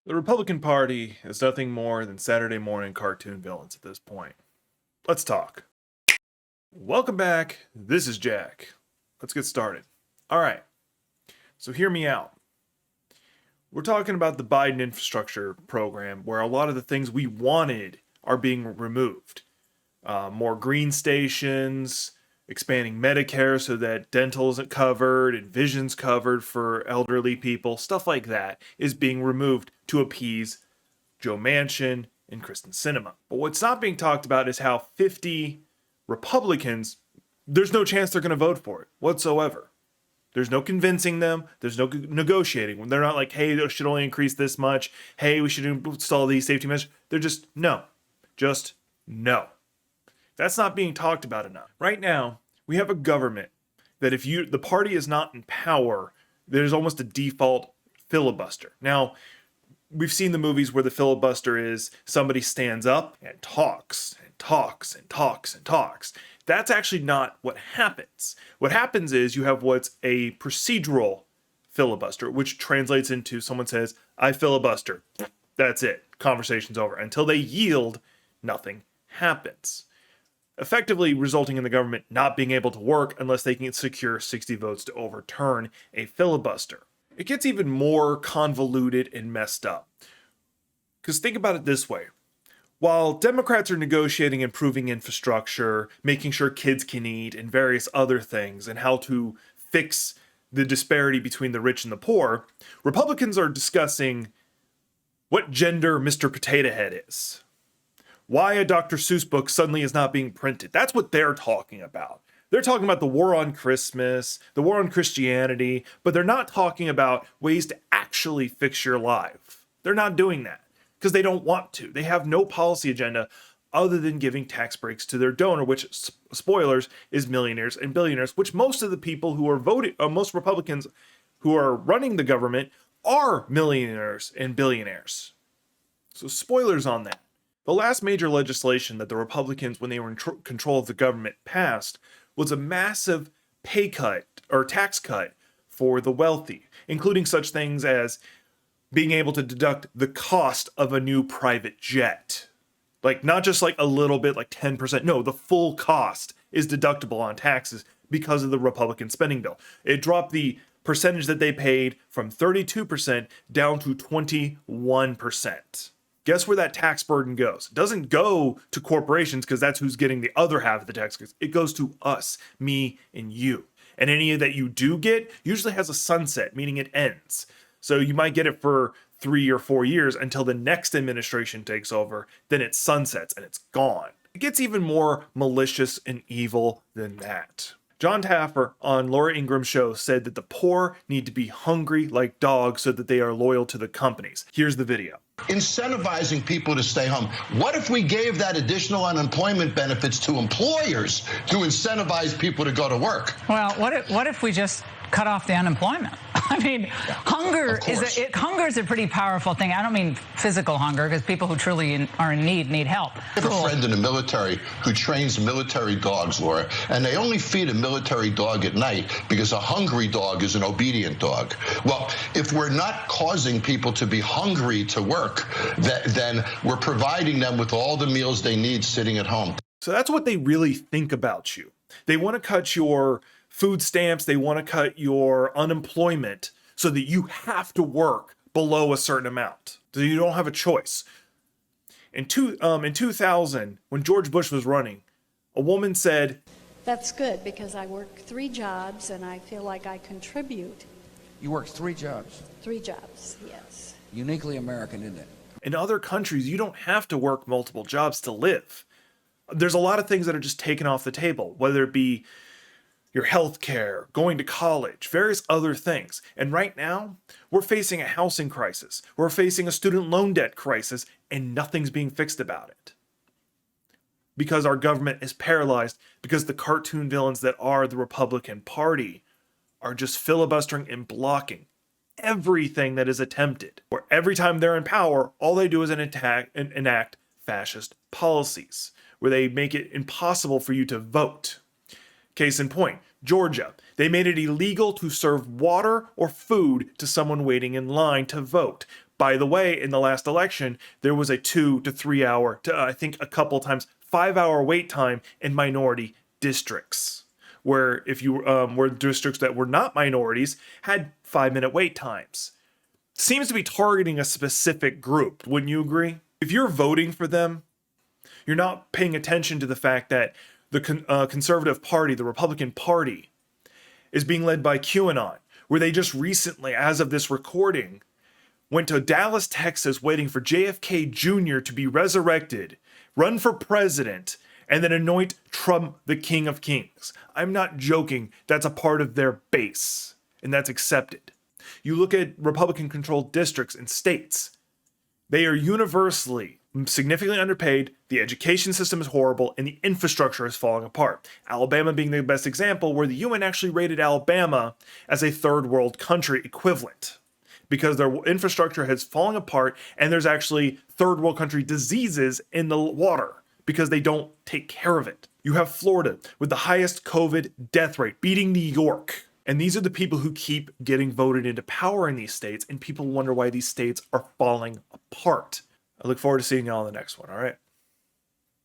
The Republican Party is nothing more than Saturday morning cartoon villains at this point. Let's talk. Welcome back. This is Jack. Let's get started. All right. So hear me out. We're talking about the Biden infrastructure program where a lot of the things we wanted are being removed. More green stations, expanding Medicare so that dental isn't covered and vision's covered for elderly people, stuff like that is being removed to appease Joe Manchin and Kristen Sinema. But what's not being talked about is how 50 Republicans, there's no chance they're going to vote for it whatsoever. There's no convincing them. There's no negotiating. They're not like, hey, it should only increase this much. Hey, we should install these safety measures. They're just no. Just no. That's not being talked about enough. Right now, we have a government that if the party is not in power, there's almost a default filibuster. Now, we've seen the movies where the filibuster is somebody stands up and talks and talks and talks and talks. That's actually not what happens. What happens is you have what's a procedural filibuster, which translates into someone says, I filibuster. That's it. Conversation's over. Until they yield, nothing happens, effectively resulting in the government not being able to work unless they can secure 60 votes to overturn a filibuster. It gets even more convoluted and messed up. Because think about it this way. While Democrats are negotiating improving infrastructure, making sure kids can eat, and various other things, and how to fix the disparity between the rich and the poor, Republicans are discussing what gender Mr. Potatohead is. Why a Dr. Seuss book suddenly is not being printed. That's what they're talking about. They're talking about the war on Christmas, the war on Christianity, but they're not talking about ways to actually fix your life. They're not doing that because they don't want to. They have no policy agenda other than giving tax breaks to their donor, which, spoilers, is millionaires and billionaires, which most of the people who are voting, most Republicans who are running the government are millionaires and billionaires. So spoilers on that. The last major legislation that the Republicans, when they were in control of the government, passed was a massive pay cut or tax cut for the wealthy, including such things as being able to deduct the cost of a new private jet. Like not just like a little bit, like 10%. No, the full cost is deductible on taxes because of the Republican spending bill. It dropped the percentage that they paid from 32% down to 21%. Guess where that tax burden goes? It doesn't go to corporations because that's who's getting the other half of the tax. It goes to us, me, and you. And any that you do get usually has a sunset, meaning it ends. So you might get it for 3 or 4 years until the next administration takes over. Then it sunsets and it's gone. It gets even more malicious and evil than that. John Taffer on Laura Ingraham's show said that the poor need to be hungry like dogs so that they are loyal to the companies. Here's the video. Incentivizing people to stay home. What if we gave that additional unemployment benefits to employers to incentivize people to go to work? Well, what if we just cut off the unemployment? I mean, hunger is a pretty powerful thing. I don't mean physical hunger, because people who truly are in need help. I have a friend in the military who trains military dogs, Laura, and they only feed a military dog at night because a hungry dog is an obedient dog. Well, if we're not causing people to be hungry to work, then we're providing them with all the meals they need sitting at home. So that's what they really think about you. They want to cut your food stamps, they want to cut your unemployment so that you have to work below a certain amount. So you don't have a choice. In 2000, when George Bush was running, a woman said, "That's good because I work 3 jobs and I feel like I contribute." You work 3 jobs? 3 jobs, yes. Uniquely American, isn't it? In other countries, you don't have to work multiple jobs to live. There's a lot of things that are just taken off the table, whether it be your health care, going to college, various other things. And right now, we're facing a housing crisis. We're facing a student loan debt crisis, and nothing's being fixed about it. Because our government is paralyzed, because the cartoon villains that are the Republican Party are just filibustering and blocking everything that is attempted. Where every time they're in power, all they do is enact fascist policies, where they make it impossible for you to vote. Case in point, Georgia. They made it illegal to serve water or food to someone waiting in line to vote. By the way, in the last election, there was a 2 to 3 hour, I think a couple times, 5-hour wait time in minority districts, where if you were districts that were not minorities had 5-minute wait times. Seems to be targeting a specific group. Wouldn't you agree? If you're voting for them, you're not paying attention to the fact that the conservative party, the Republican Party, is being led by QAnon, where they just recently, as of this recording, went to Dallas, Texas, waiting for JFK Jr. to be resurrected, run for president, and then anoint Trump the King of Kings. I'm not joking. That's a part of their base, and that's accepted. You look at Republican-controlled districts and states, they are universally significantly underpaid, the education system is horrible, and the infrastructure is falling apart. Alabama being the best example, where the UN actually rated Alabama as a third world country equivalent, because their infrastructure has fallen apart, and there's actually third world country diseases in the water because they don't take care of it. You have Florida with the highest COVID death rate, beating New York. And these are the people who keep getting voted into power in these states, and people wonder why these states are falling apart. I look forward to seeing y'all in the next one, all right?